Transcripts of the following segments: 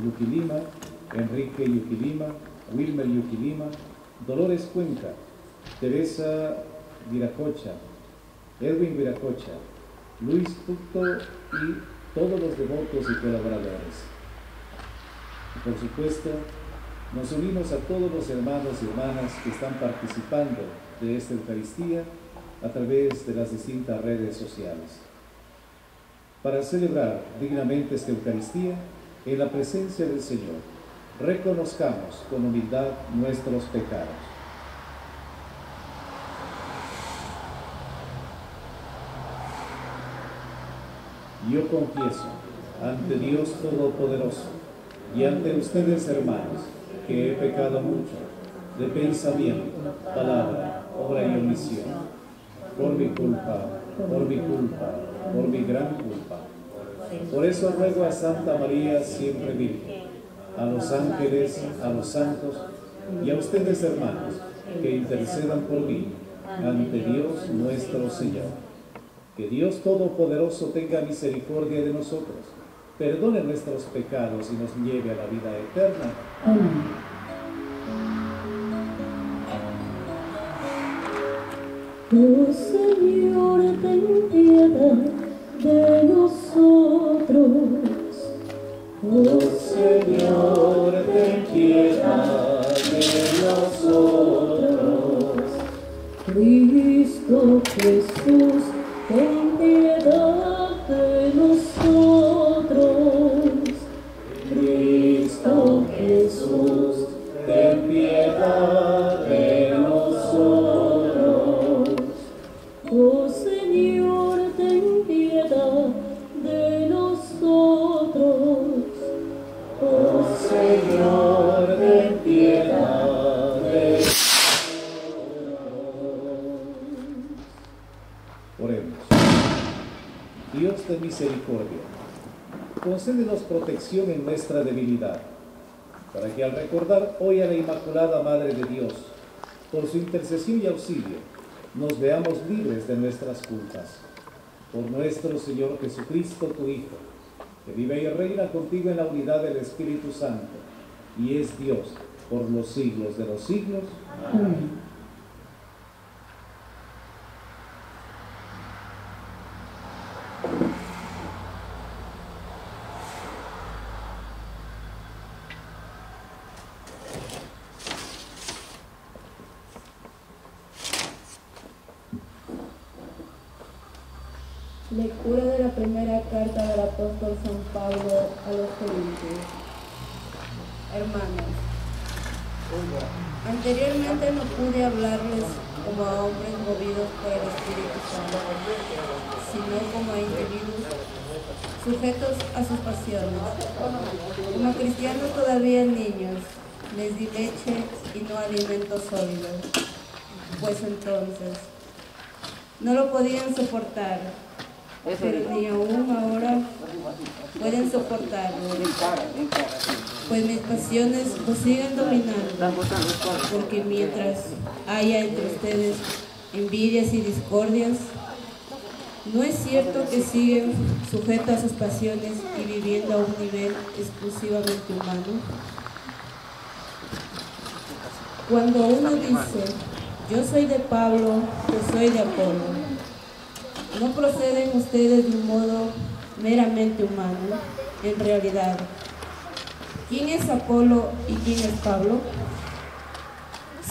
Yuki Lima, Enrique Yuki Lima, Wilmer Yuki Lima, Dolores Cuenca, Teresa Viracocha, Edwin Viracocha, Luis Tucto y todos los devotos y colaboradores. Y por supuesto, nos unimos a todos los hermanos y hermanas que están participando de esta Eucaristía a través de las distintas redes sociales. Para celebrar dignamente esta Eucaristía, en la presencia del Señor, reconozcamos con humildad nuestros pecados. Yo confieso ante Dios Todopoderoso y ante ustedes, hermanos, que he pecado mucho de pensamiento, palabra, obra y omisión, por mi culpa, por mi gran culpa. Por eso ruego a Santa María, siempre Virgen, a los ángeles, a los santos y a ustedes, hermanos, que intercedan por mí ante Dios nuestro Señor. Que Dios Todopoderoso tenga misericordia de nosotros, perdone nuestros pecados y nos lleve a la vida eterna. Amén. Oh Señor, ten piedad de nosotros. Oh Señor, ten piedad de nosotros. Cristo Jesús, ten piedad de nosotros. Cristo Jesús, ten piedad de nosotros. Oh Señor, ten piedad de nosotros. Oh Señor, ten piedad de nosotros. Oremos. Dios de misericordia, concédenos protección en nuestra debilidad, para que al recordar hoy a la Inmaculada Madre de Dios, por su intercesión y auxilio, nos veamos libres de nuestras culpas. Por nuestro Señor Jesucristo, tu Hijo, que vive y reina contigo en la unidad del Espíritu Santo, y es Dios por los siglos de los siglos. Amén. Lectura de la primera carta del apóstol San Pablo a los Corintios. Hermanos, anteriormente no pude hablarles como a hombres movidos por el Espíritu Santo, sino como a individuos sujetos a sus pasiones. Como cristianos todavía niños, les di leche y no alimento sólido, pues entonces no lo podían soportar, pero ni aún ahora pueden soportarlo, pues mis pasiones los siguen dominando, porque mientras haya entre ustedes envidias y discordias, ¿no es cierto que siguen sujetos a sus pasiones y viviendo a un nivel exclusivamente humano? Cuando uno dice, yo soy de Pablo, yo soy de Apolo, ¿no proceden ustedes de un modo meramente humano? En realidad, ¿quién es Apolo y quién es Pablo?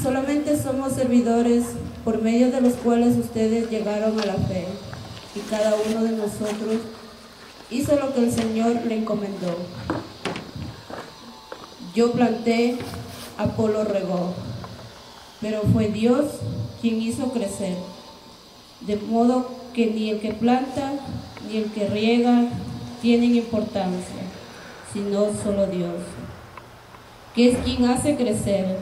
Solamente somos servidores por medio de los cuales ustedes llegaron a la fe, y cada uno de nosotros hizo lo que el Señor le encomendó. Yo planté, Apolo regó, pero fue Dios quien hizo crecer, de modo que ni el que planta ni el que riega tienen importancia, sino solo Dios, que es quien hace crecer.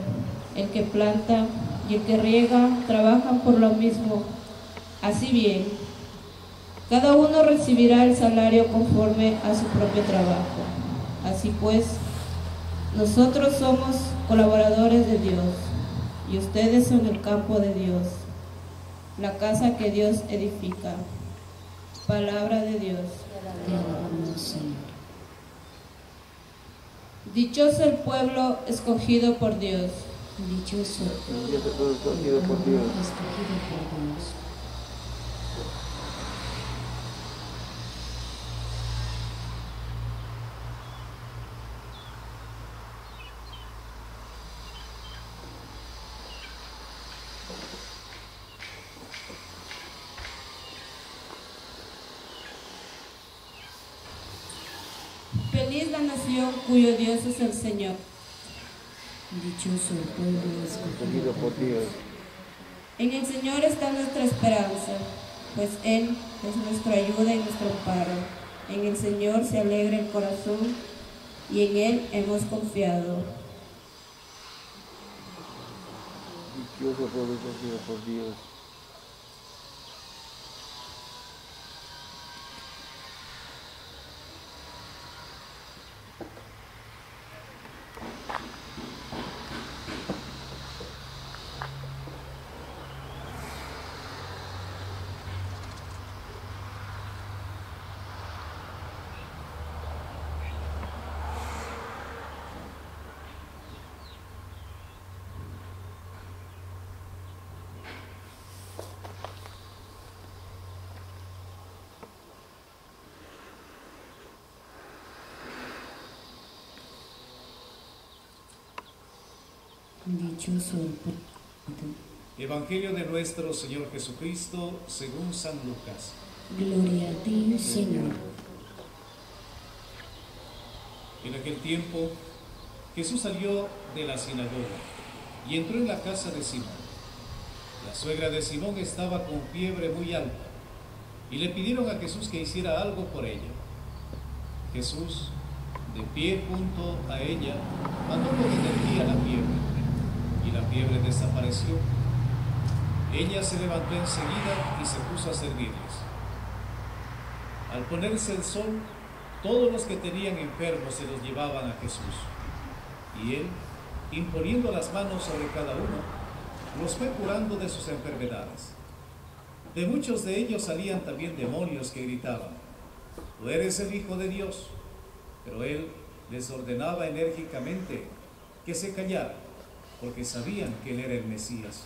El que planta y el que riega trabajan por lo mismo. Así bien, cada uno recibirá el salario conforme a su propio trabajo. Así pues, nosotros somos colaboradores de Dios, y ustedes son el campo de Dios, la casa que Dios edifica. Palabra de Dios. Te alabamos, Señor. Dichoso el pueblo escogido por Dios. Dichoso el pueblo escogido por Dios. escogido por Dios. Feliz la nación cuyo Dios es el Señor. Dichoso el pueblo escogido por Dios. En el Señor está nuestra esperanza, pues Él es nuestra ayuda y nuestro amparo. En el Señor se alegra el corazón y en Él hemos confiado. Dichoso el pueblo escogido por Dios. Dichoso el pueblo. Evangelio de nuestro Señor Jesucristo según San Lucas. Gloria a ti, Señor. En aquel tiempo, Jesús salió de la sinagoga y entró en la casa de Simón. La suegra de Simón estaba con fiebre muy alta y le pidieron a Jesús que hiciera algo por ella. Jesús, de pie junto a ella, mandó con energía la fiebre y la fiebre desapareció. Ella se levantó enseguida y se puso a servirles. Al ponerse el sol, todos los que tenían enfermos se los llevaban a Jesús, y él, imponiendo las manos sobre cada uno, los fue curando de sus enfermedades. De muchos de ellos salían también demonios que gritaban: «Tú eres el Hijo de Dios». Pero él les ordenaba enérgicamente que se callaran, porque sabían que él era el Mesías.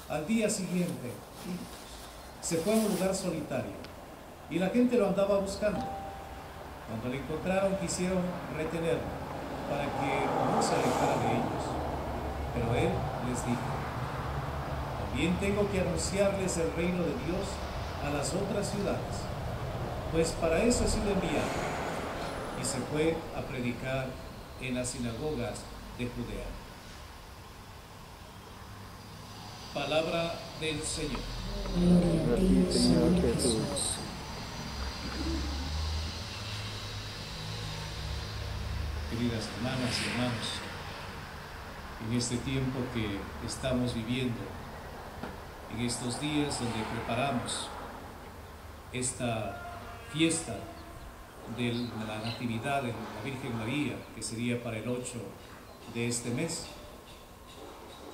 Al día siguiente, se fue a un lugar solitario, y la gente lo andaba buscando. Cuando lo encontraron, quisieron retenerlo, para que no se alejara de ellos. Pero él les dijo: «También tengo que anunciarles el reino de Dios a las otras ciudades, pues para eso he sido enviado». Y se fue a predicar en las sinagogas de Judea. Palabra del Señor. Gloria a ti, Señor Jesús. Queridas hermanas y hermanos, en este tiempo que estamos viviendo, en estos días donde preparamos esta fiesta de la Natividad de la Virgen María, que sería para el 8 de este mes,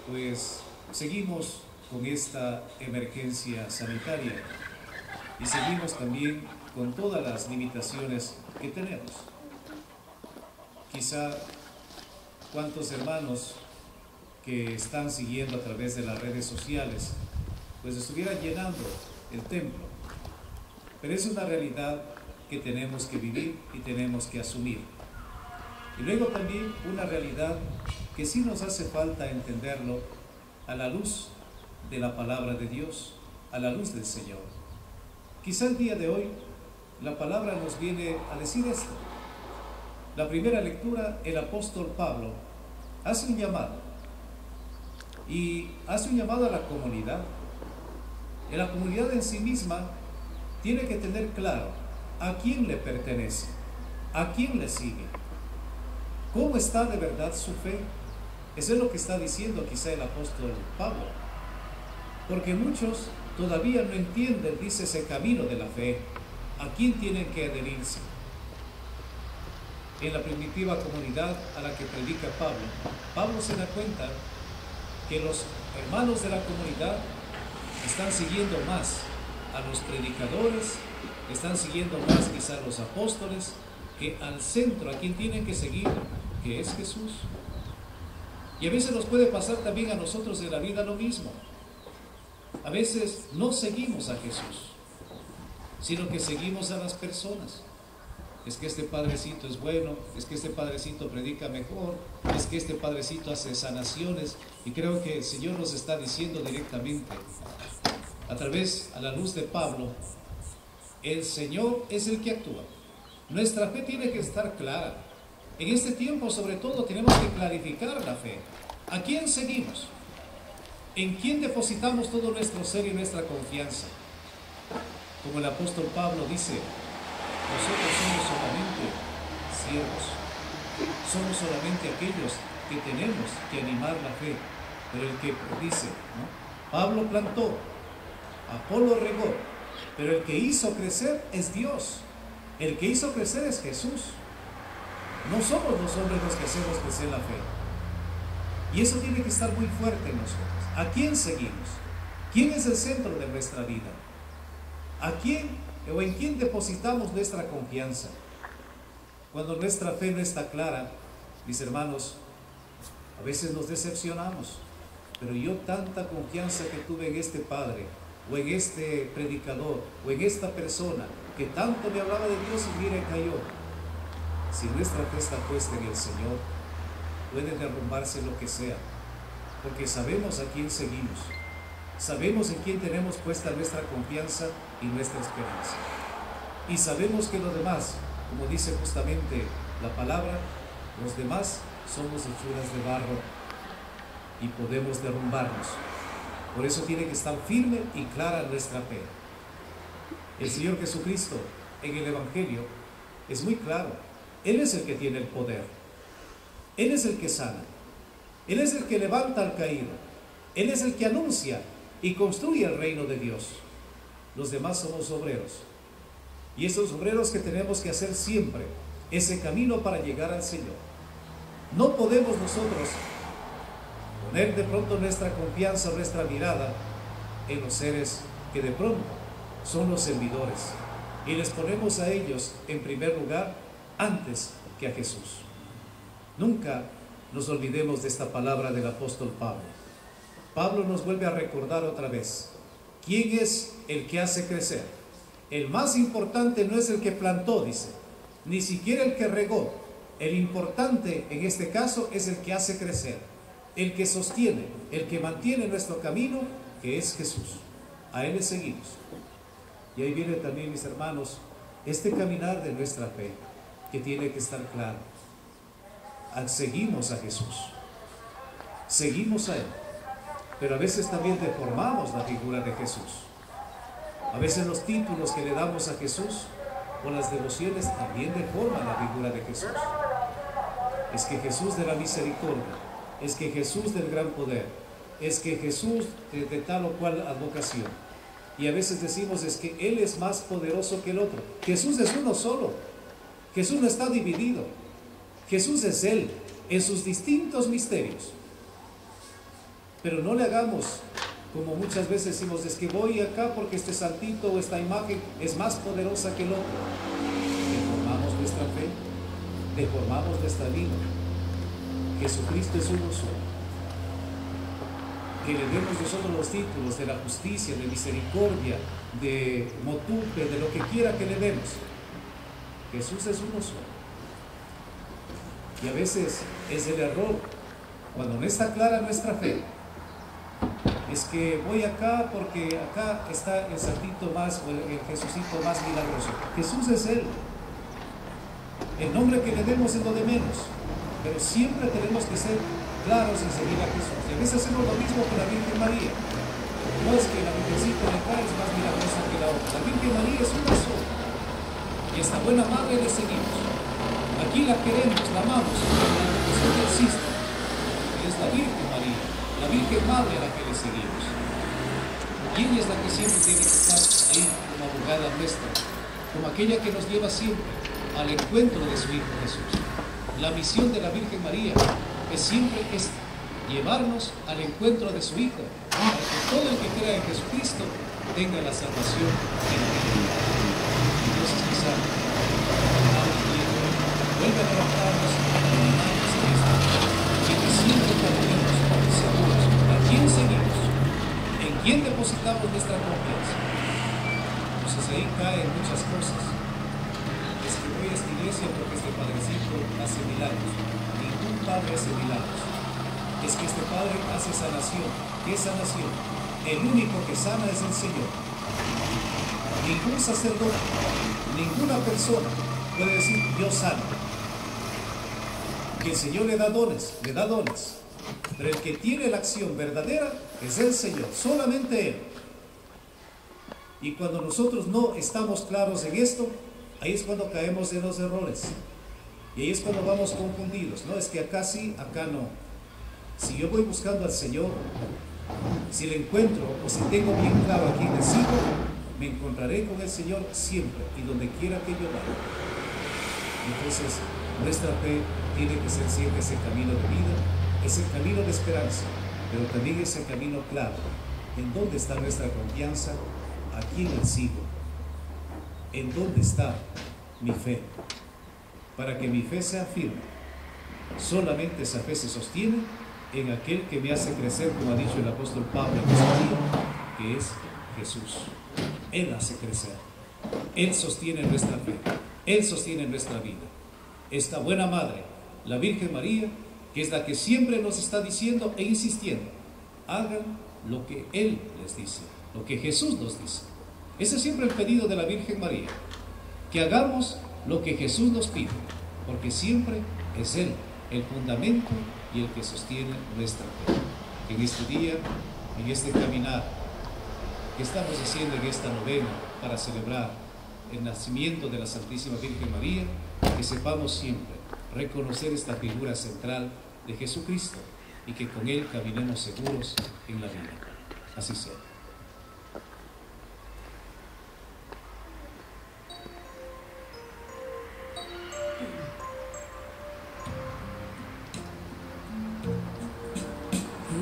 pues seguimos con esta emergencia sanitaria y seguimos también con todas las limitaciones que tenemos. Quizá cuántos hermanos que están siguiendo a través de las redes sociales pues estuvieran llenando el templo, pero es una realidad que tenemos que vivir y tenemos que asumir. Y luego también una realidad que sí nos hace falta entenderlo a la luz de la palabra de Dios, a la luz del Señor. Quizá el día de hoy la palabra nos viene a decir esto. La primera lectura, el apóstol Pablo hace un llamado, y hace un llamado a la comunidad. En la comunidad en sí misma tiene que tener claro a quién le pertenece, a quién le sigue, cómo está de verdad su fe. Eso es lo que está diciendo quizá el apóstol Pablo, porque muchos todavía no entienden, dice, ese camino de la fe, a quién tienen que adherirse. En la primitiva comunidad a la que predica Pablo, Pablo se da cuenta que los hermanos de la comunidad están siguiendo más a los predicadores, están siguiendo más quizá a los apóstoles que al centro, a quien tienen que seguir, que es Jesús. Y a veces nos puede pasar también a nosotros en la vida lo mismo. A veces no seguimos a Jesús, sino que seguimos a las personas. Es que este padrecito es bueno, es que este padrecito predica mejor, es que este padrecito hace sanaciones. Y creo que el Señor nos está diciendo directamente, a través, a la luz de Pablo, el Señor es el que actúa. Nuestra fe tiene que estar clara. En este tiempo, sobre todo, tenemos que clarificar la fe. ¿A quién seguimos? ¿En quién depositamos todo nuestro ser y nuestra confianza? Como el apóstol Pablo dice, nosotros somos solamente siervos. Somos solamente aquellos que tenemos que animar la fe. Pero el que dice, ¿no? Pablo plantó, Apolo regó, pero el que hizo crecer es Dios. El que hizo crecer es Jesús. No somos los hombres los que hacemos crecer la fe. Y eso tiene que estar muy fuerte en nosotros. ¿A quién seguimos? ¿Quién es el centro de nuestra vida? ¿A quién o en quién depositamos nuestra confianza? Cuando nuestra fe no está clara, mis hermanos, a veces nos decepcionamos. Pero yo tanta confianza que tuve en este padre, o en este predicador, o en esta persona, que tanto me hablaba de Dios y mire, cayó. Si nuestra fe está puesta en el Señor, puede derrumbarse lo que sea, porque sabemos a quién seguimos, sabemos en quién tenemos puesta nuestra confianza y nuestra esperanza. Y sabemos que los demás, como dice justamente la palabra, los demás somos hechuras de barro y podemos derrumbarnos. Por eso tiene que estar firme y clara nuestra fe. El Señor Jesucristo en el Evangelio es muy claro. Él es el que tiene el poder. Él es el que sana. Él es el que levanta al caído. Él es el que anuncia y construye el reino de Dios. Los demás somos obreros. Y esos obreros que tenemos que hacer siempre ese camino para llegar al Señor. No podemos nosotros poner de pronto nuestra confianza, nuestra mirada en los seres que de pronto son los servidores. Y les ponemos a ellos en primer lugar antes que a Jesús. Nunca nos olvidemos de esta palabra del apóstol Pablo. Pablo nos vuelve a recordar otra vez, ¿quién es el que hace crecer? El más importante no es el que plantó, dice, ni siquiera el que regó. El importante en este caso es el que hace crecer, el que sostiene, el que mantiene nuestro camino, que es Jesús. A Él le seguimos. Y ahí viene también, mis hermanos, este caminar de nuestra fe, que tiene que estar claro. Seguimos a Jesús, seguimos a Él, pero a veces también deformamos la figura de Jesús. A veces los títulos que le damos a Jesús o las devociones también deforman la figura de Jesús. Es que Jesús de la misericordia, es que Jesús del gran poder, es que Jesús de tal o cual advocación. Y a veces decimos es que Él es más poderoso que el otro. Jesús es uno solo. Jesús no está dividido. Jesús es Él en sus distintos misterios. Pero no le hagamos como muchas veces decimos, es que voy acá porque este santito o esta imagen es más poderosa que el otro. Deformamos nuestra fe, deformamos nuestra vida. Jesucristo es uno solo. Que le demos nosotros los títulos de la justicia, de misericordia, de motupe, de lo que quiera que le demos. Jesús es uno solo. Y a veces es el error, cuando no está clara nuestra fe, es que voy acá porque acá está el santito más, o el Jesucito más milagroso. Jesús es Él. El nombre que le demos es lo de menos, pero siempre tenemos que ser claros en seguir a Jesús. Y a veces hacemos lo mismo con la Virgen María. No es que la Virgencita de acá es más milagrosa que la otra. La Virgen María es una sola. Y esta buena madre le seguimos. Aquí la queremos, la amamos, pero que existe. Es la Virgen María, la Virgen Madre a la que le seguimos. Y ella es la que siempre tiene que estar ahí como abogada nuestra, como aquella que nos lleva siempre al encuentro de su Hijo Jesús. La misión de la Virgen María es siempre esta, llevarnos al encuentro de su Hijo, para que todo el que crea en Jesucristo tenga la salvación en el Dios es quizá atrapados en esto, y que siempre caminemos seguros. ¿A quién seguimos? ¿En quién depositamos nuestra confianza? Entonces ahí caen muchas cosas. Es que voy a esta iglesia porque este padrecito hace milagros. Ningún padre hace milagros. Es que este padre hace sanación. ¿Qué sanación? El único que sana es el Señor. Ningún sacerdote, ninguna persona puede decir yo sano. Que el Señor le da dones, pero el que tiene la acción verdadera es el Señor, solamente Él. Y cuando nosotros no estamos claros en esto, ahí es cuando caemos en los errores. Y ahí es cuando vamos confundidos. No, es que acá sí, acá no. Si yo voy buscando al Señor, si le encuentro o si tengo bien claro a quién le sigo, me encontraré con el Señor siempre y donde quiera que yo vaya. Entonces, nuestra fe tiene que ser siempre ese camino de vida, ese camino de esperanza, pero también ese camino claro. ¿En dónde está nuestra confianza? ¿A quién le sigo? ¿En dónde está mi fe? Para que mi fe sea firme. Solamente esa fe se sostiene en aquel que me hace crecer, como ha dicho el apóstol Pablo en este día, que es Jesús. Él hace crecer. Él sostiene nuestra fe. Él sostiene nuestra vida. Esta buena madre, la Virgen María, que es la que siempre nos está diciendo e insistiendo, hagan lo que Él les dice, lo que Jesús nos dice. Ese es siempre el pedido de la Virgen María, que hagamos lo que Jesús nos pide, porque siempre es Él el fundamento y el que sostiene nuestra fe. En este día, en este caminar que estamos haciendo en esta novena para celebrar el nacimiento de la Santísima Virgen María, que sepamos siempre reconocer esta figura central de Jesucristo y que con Él caminemos seguros en la vida. Así sea.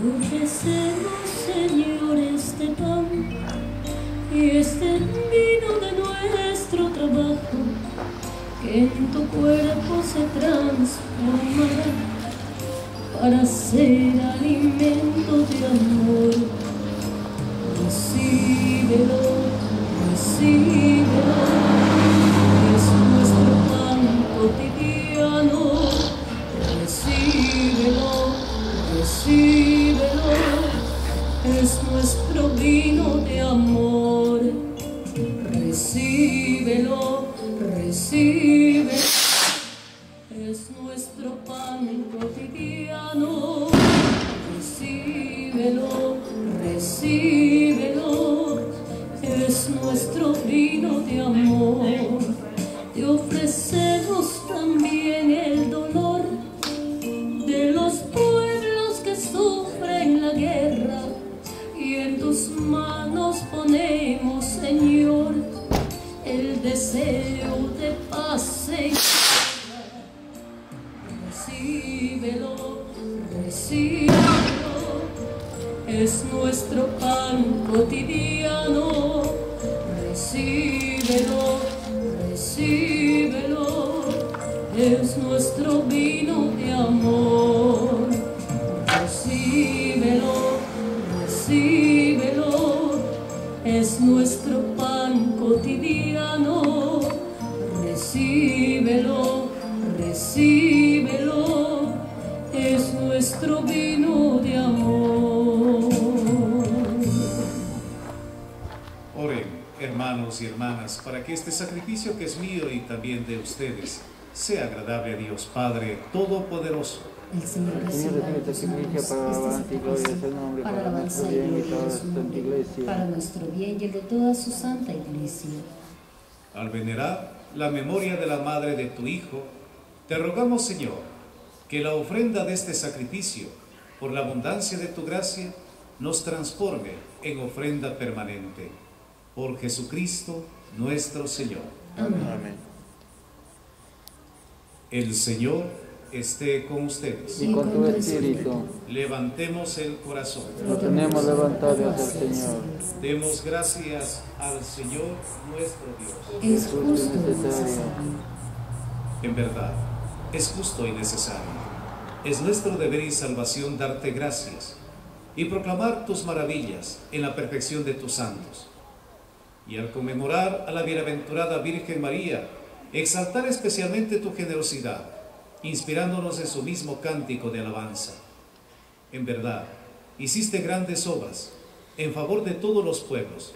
Ofrecemos, Señor, este pan y este vino de nuestro trabajo, que en tu cuerpo se transformará para ser alimento de amor. Recíbelo, recíbelo, es nuestro pan cotidiano. Recíbelo, recíbelo, es nuestro vino de amor. Recíbelo, recíbelo, es nuestro pan cotidiano. Recíbelo, recíbelo, es nuestro vino de amor. Te ofrecemos también el dolor de los pueblos que sufren la guerra, y en tus manos ponemos, Señor, el deseo de paz en tierra. Recíbelo, recíbelo, es nuestro pan cotidiano. Recíbelo, recíbelo, es nuestro vino de amor. Recíbelo, recíbelo, es nuestro pan cotidiano. Recíbelo, recíbelo, es nuestro vino de amor. Oren, hermanos y hermanas, para que este sacrificio que es mío y también de ustedes sea agradable a Dios Padre Todopoderoso. El Señor Señor, recibe esta iglesia para la alabanza y gloria de su nombre, para para nuestro alabanza y bien y gloria toda de su su santa nombre, iglesia. para nuestro bien y el de toda su santa iglesia. Al venerar la memoria de la madre de tu Hijo, te rogamos, Señor, que la ofrenda de este sacrificio, por la abundancia de tu gracia, nos transforme en ofrenda permanente. Por Jesucristo nuestro Señor. Amén. Amén. El Señor esté con ustedes. Y con tu espíritu, Levantemos el corazón. lo tenemos levantado hacia el Señor. Demos gracias al Señor nuestro Dios. Es justo y necesario. En verdad, es justo y necesario. Es nuestro deber y salvación darte gracias y proclamar tus maravillas en la perfección de tus santos. Y al conmemorar a la bienaventurada Virgen María, exaltar especialmente tu generosidad, inspirándonos en su mismo cántico de alabanza. En verdad, hiciste grandes obras en favor de todos los pueblos,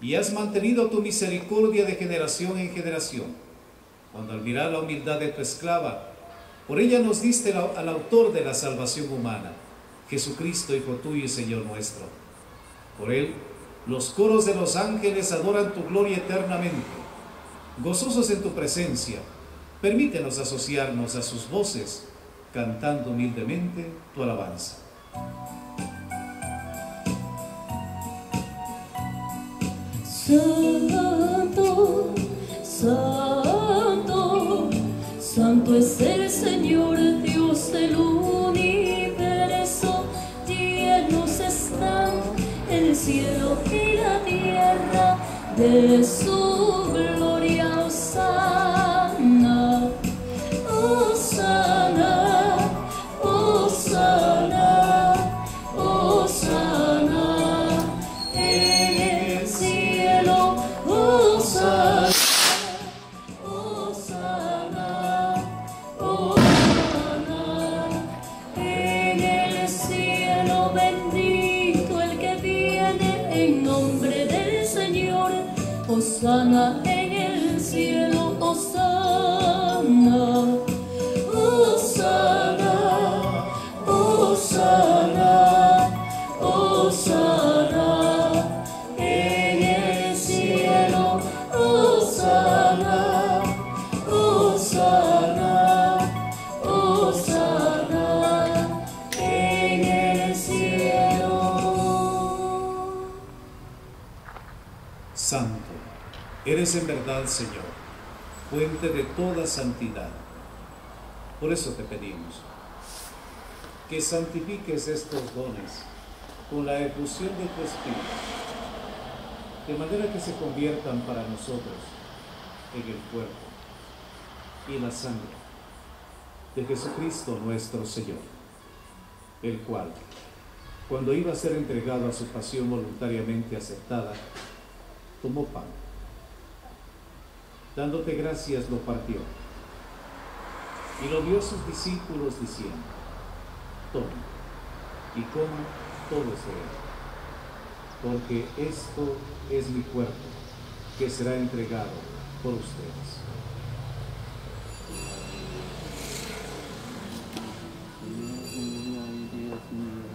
y has mantenido tu misericordia de generación en generación, cuando al mirar la humildad de tu esclava, por ella nos diste al autor de la salvación humana, Jesucristo, Hijo tuyo y Señor nuestro. Por él, los coros de los ángeles adoran tu gloria eternamente. Gozosos en tu presencia, permítenos asociarnos a sus voces, cantando humildemente tu alabanza. Santo, santo, santo es el Señor Dios del universo. Llenos están el cielo y la tierra de su gloria. Hosana, Hosana, Hosana, Hosana en el cielo. Hosana, Hosana, Hosana en el cielo. Bendito el que viene en nombre del Señor. Hosana en el cielo. Hosana, Hosana, Hosana, Hosana en el cielo. Hosana, Hosana, Hosana en el cielo. Santo, eres en verdad, Señor, fuente de toda santidad. Por eso te pedimos que santifiques estos dones con la efusión de tu Espíritu, de manera que se conviertan para nosotros en el cuerpo y la sangre de Jesucristo nuestro Señor, el cual, cuando iba a ser entregado a su pasión voluntariamente aceptada, tomó pan. Dándote gracias, lo partió y lo dio a sus discípulos diciendo: tomen y coman todos de él, porque esto es mi cuerpo, que será entregado por ustedes. Dios mío.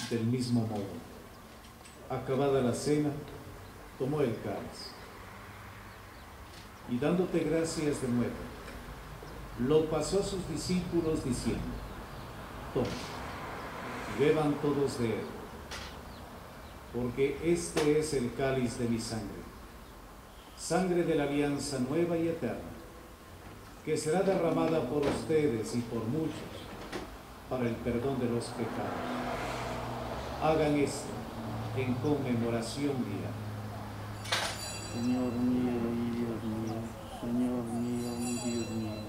Del mismo modo, acabada la cena, tomó el cáliz y dándote gracias de nuevo, lo pasó a sus discípulos diciendo: tomen y beban todos de él, porque este es el cáliz de mi sangre, sangre de la alianza nueva y eterna, que será derramada por ustedes y por muchos para el perdón de los pecados. Hagan esto en conmemoración mía. Señor mío y Dios mío, Señor mío y Dios mío.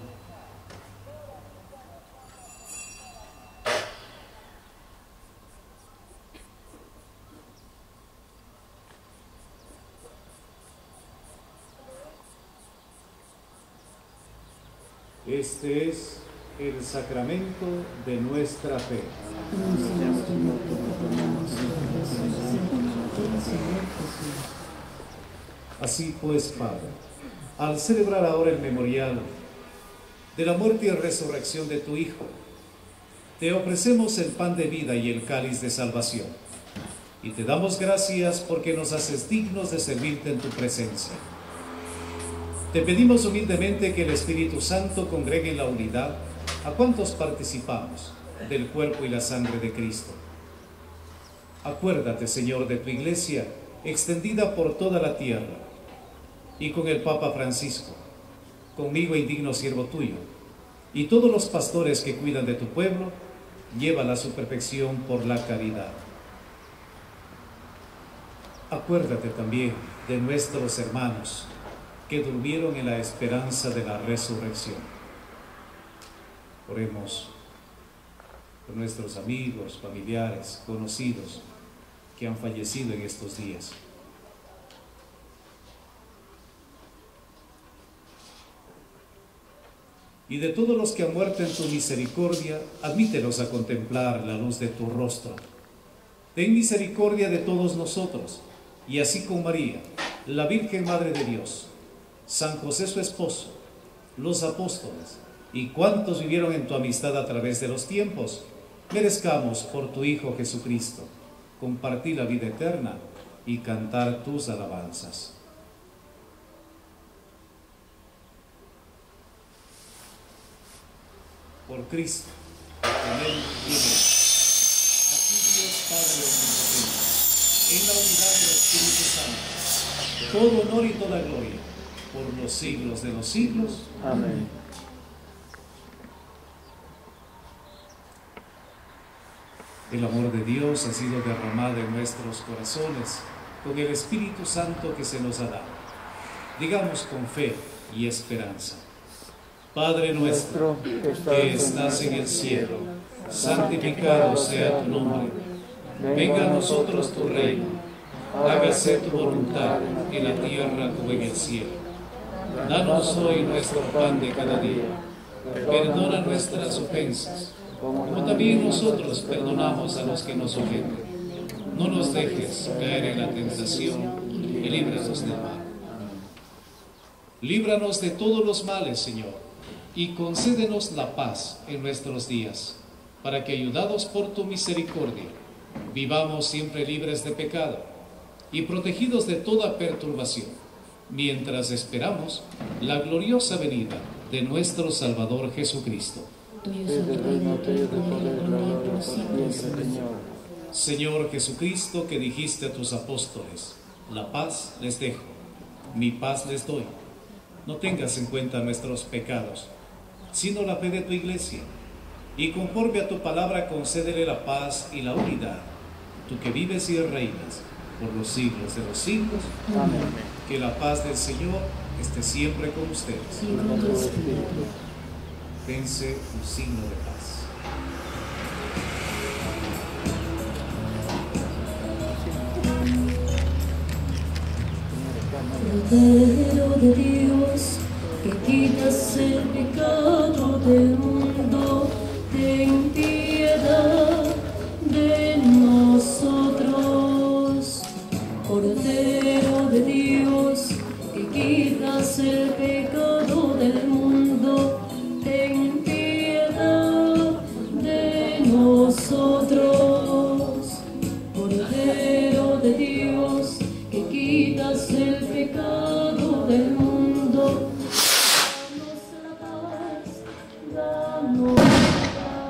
Este es el sacramento de nuestra fe. Así pues, Padre, al celebrar ahora el memorial de la muerte y resurrección de tu Hijo, te ofrecemos el pan de vida y el cáliz de salvación, y te damos gracias porque nos haces dignos de servirte en tu presencia. Te pedimos humildemente que el Espíritu Santo congregue en la unidad a cuantos participamos del cuerpo y la sangre de Cristo. Acuérdate, Señor, de tu Iglesia extendida por toda la tierra, y con el Papa Francisco, conmigo indigno siervo tuyo, y todos los pastores que cuidan de tu pueblo, llévala a su perfección por la caridad. Acuérdate también de nuestros hermanos que durmieron en la esperanza de la resurrección. Oremos por nuestros amigos, familiares, conocidos que han fallecido en estos días. Y de todos los que han muerto en tu misericordia, admítelos a contemplar la luz de tu rostro. Ten misericordia de todos nosotros, y así con María, la Virgen Madre de Dios, San José su esposo, los apóstoles, y cuantos vivieron en tu amistad a través de los tiempos, merezcamos por tu Hijo Jesucristo compartir la vida eterna y cantar tus alabanzas. Por Cristo, con Él y en Él. Así Dios Padre Omnipotente, en la unidad del Espíritu Santo, todo honor y toda gloria, por los siglos de los siglos. Amén. El amor de Dios ha sido derramado en nuestros corazones con el Espíritu Santo que se nos ha dado. Digamos con fe y esperanza: Padre nuestro, que estás en el cielo, santificado sea tu nombre. Venga a nosotros tu reino. Hágase tu voluntad en la tierra como en el cielo. Danos hoy nuestro pan de cada día. Perdona nuestras ofensas, como también nosotros perdonamos a los que nos ofenden. No nos dejes caer en la tentación y líbranos del mal. Líbranos de todos los males, Señor, y concédenos la paz en nuestros días, para que, ayudados por tu misericordia, vivamos siempre libres de pecado y protegidos de toda perturbación, mientras esperamos la gloriosa venida de nuestro Salvador Jesucristo. Tuyo es el reino, tuyo el poder, la gloria por siempre, Señor. Señor Jesucristo, que dijiste a tus apóstoles: la paz les dejo, mi paz les doy. No tengas en cuenta nuestros pecados, sino la fe de tu iglesia, y conforme a tu palabra concédele la paz y la unidad, tú que vives y reinas por los siglos de los siglos. Amén. Que la paz del Señor esté siempre con ustedes. y con tu espíritu. Dense un signo de paz. Cordero de Dios, que quitas el pecado del mundo, ten piedad de nosotros. Cordero de Dios, que quitas el pecado del mundo, ten piedad de nosotros. Cordero de Dios, que quitas el pecado del mundo, danos la paz, danos la paz.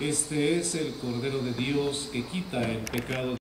Este es el Cordero de Dios que quita el pecado